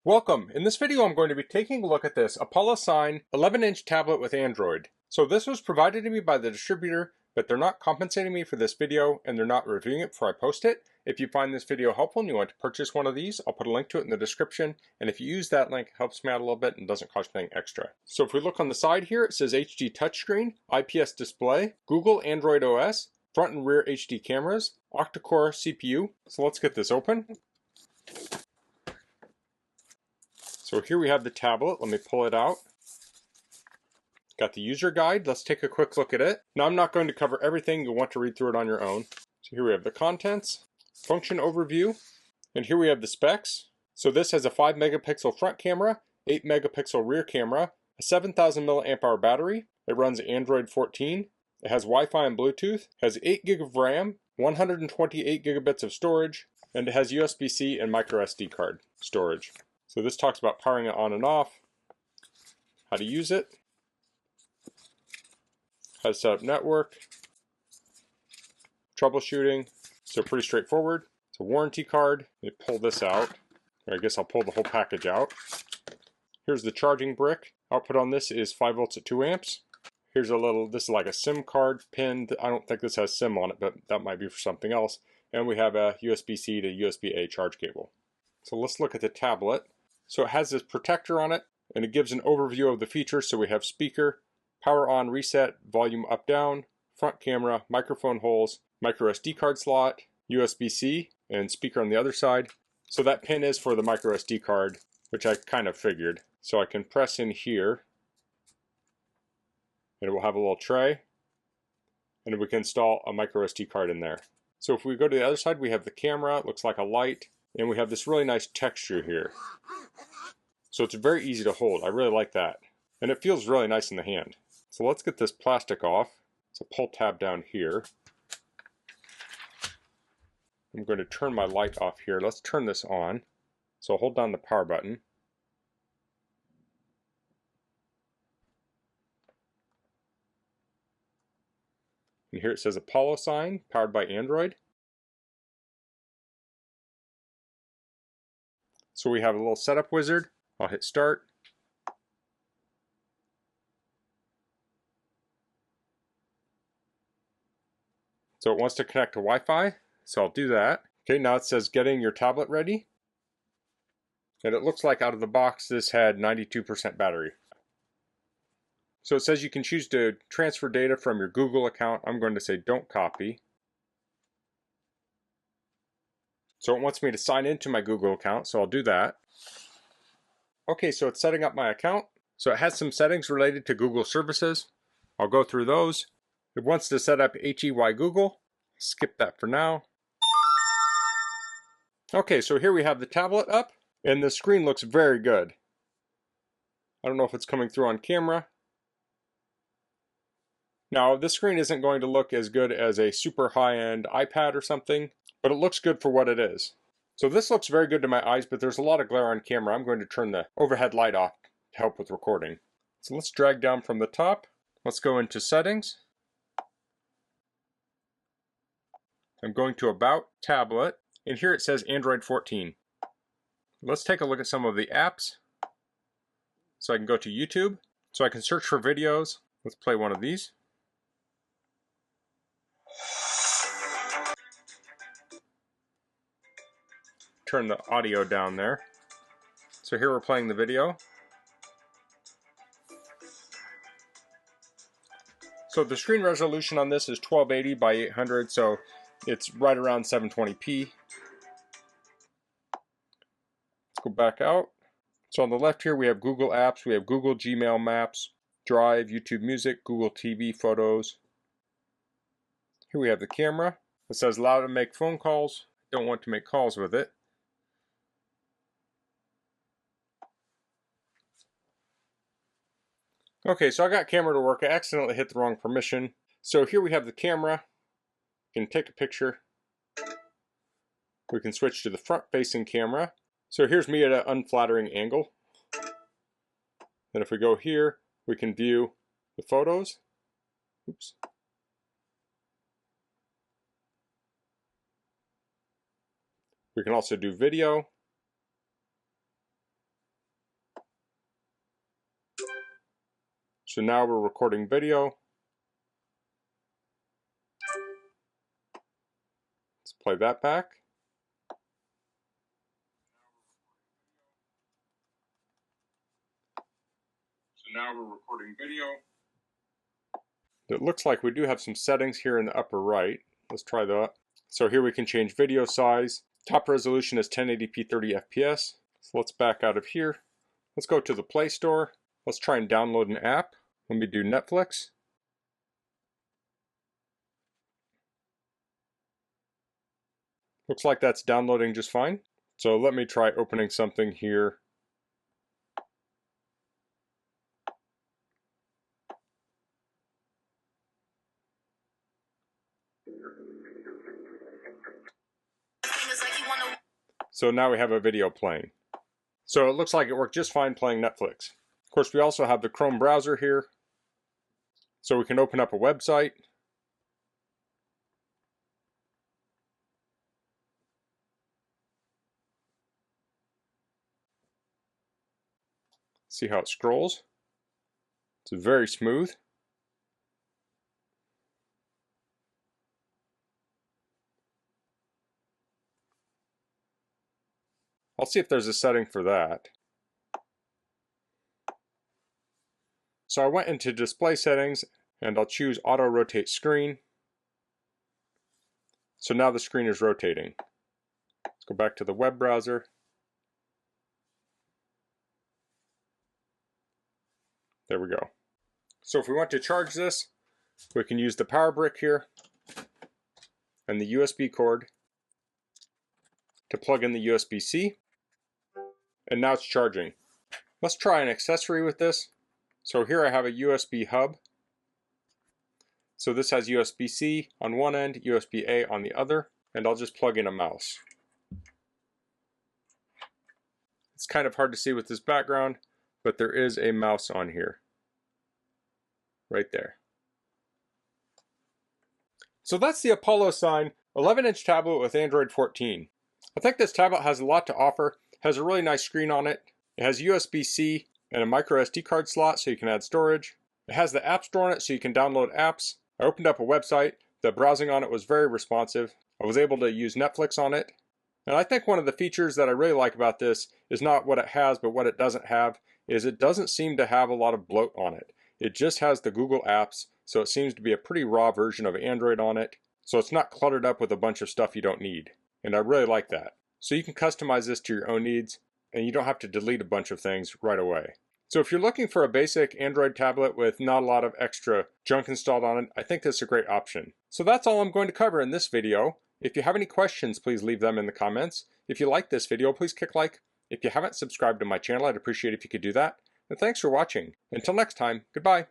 Welcome! In this video I'm going to be taking a look at this ApoloSign 11-inch tablet with Android. So this was provided to me by the distributor, but they're not compensating me for this video and they're not reviewing it before I post it. If you find this video helpful and you want to purchase one of these, I'll put a link to it in the description, and if you use that link, it helps me out a little bit and doesn't cost anything extra. So if we look on the side here, it says HD touchscreen, IPS display, Google Android OS, front and rear HD cameras, octa-core CPU. So let's get this open. So here we have the tablet. Let me pull it out. Got the user guide. Let's take a quick look at it. Now I'm not going to cover everything. You'll want to read through it on your own. So here we have the contents, function overview, and here we have the specs. So this has a 5 megapixel front camera, 8 megapixel rear camera, a 7000 milliamp hour battery. It runs Android 14. It has Wi-Fi and Bluetooth, has 8 gig of RAM, 128 gigabits of storage, and it has USB-C and micro SD card storage. So this talks about powering it on and off, how to use it, how to set up network, troubleshooting, so pretty straightforward. It's a warranty card. Let me pull this out. I guess I'll pull the whole package out. Here's the charging brick. Output on this is 5 volts at 2 amps. Here's a little, this is like a SIM card pin. I don't think this has SIM on it, but that might be for something else. And we have a USB-C to USB-A charge cable. So let's look at the tablet. So it has this protector on it, and it gives an overview of the features. So we have speaker, power on, reset, volume up down, front camera, microphone holes, micro SD card slot, USB-C, and speaker on the other side. So that pin is for the micro SD card, which I kind of figured. So I can press in here, and it will have a little tray, and we can install a micro SD card in there. So if we go to the other side, we have the camera. It looks like a light, and we have this really nice texture here. So it's very easy to hold. I really like that. And it feels really nice in the hand. So let's get this plastic off. So pull tab down here. I'm going to turn my light off here. Let's turn this on. So hold down the power button. And here it says ApoloSign, powered by Android. So we have a little setup wizard. I'll hit start. So it wants to connect to Wi-Fi, so I'll do that. Okay, now it says getting your tablet ready. And it looks like out of the box this had 92% battery. So it says you can choose to transfer data from your Google account. I'm going to say don't copy. So it wants me to sign into my Google account, so I'll do that. Okay, so it's setting up my account. So it has some settings related to Google services. I'll go through those. It wants to set up HEY Google. Skip that for now. Okay, so here we have the tablet up, and the screen looks very good. I don't know if it's coming through on camera. Now, this screen isn't going to look as good as a super high-end iPad or something, but it looks good for what it is. So this looks very good to my eyes, but there's a lot of glare on camera. I'm going to turn the overhead light off to help with recording. So let's drag down from the top. Let's go into settings. I'm going to About Tablet, and here it says Android 14. Let's take a look at some of the apps. So I can go to YouTube, so I can search for videos. Let's play one of these. Turn the audio down there. So here we're playing the video. So the screen resolution on this is 1280 by 800, so it's right around 720p. Let's go back out. So on the left here we have Google Apps, we have Google Gmail Maps, Drive, YouTube Music, Google TV, Photos. Here we have the camera. It says allow to make phone calls. Don't want to make calls with it. Okay, so I got camera to work. I accidentally hit the wrong permission. So here we have the camera. You can take a picture. We can switch to the front-facing camera. So here's me at an unflattering angle. And if we go here, we can view the photos. Oops. We can also do video. So now we're recording video. Let's play that back. So now we're recording video. It looks like we do have some settings here in the upper right. Let's try that. So here we can change video size. Top resolution is 1080p 30 FPS. So let's back out of here. Let's go to the Play Store. Let's try and download an app. Let me do Netflix. Looks like that's downloading just fine. So let me try opening something here. So now we have a video playing. So it looks like it worked just fine playing Netflix. Of course, we also have the Chrome browser here. So we can open up a website. See how it scrolls. It's very smooth. I'll see if there's a setting for that. So I went into display settings and I'll choose auto rotate screen. So now the screen is rotating. Let's go back to the web browser. There we go. So if we want to charge this, we can use the power brick here and the USB cord to plug in the USB-C. And now it's charging. Let's try an accessory with this. So here I have a USB hub. So this has USB-C on one end, USB-A on the other, and I'll just plug in a mouse. It's kind of hard to see with this background, but there is a mouse on here. Right there. So that's the ApoloSign 11-inch tablet with Android 14. I think this tablet has a lot to offer. It has a really nice screen on it. It has USB-C and a micro SD card slot so you can add storage. It has the App Store on it so you can download apps. I opened up a website. The browsing on it was very responsive. I was able to use Netflix on it. And I think one of the features that I really like about this is not what it has, but what it doesn't have, is it doesn't seem to have a lot of bloat on it. It just has the Google apps, so it seems to be a pretty raw version of Android on it. So it's not cluttered up with a bunch of stuff you don't need. And I really like that. So you can customize this to your own needs, and you don't have to delete a bunch of things right away. So if you're looking for a basic Android tablet with not a lot of extra junk installed on it, I think this is a great option. So that's all I'm going to cover in this video. If you have any questions, please leave them in the comments. If you like this video, please click like. If you haven't subscribed to my channel, I'd appreciate it if you could do that. And thanks for watching. Until next time, goodbye.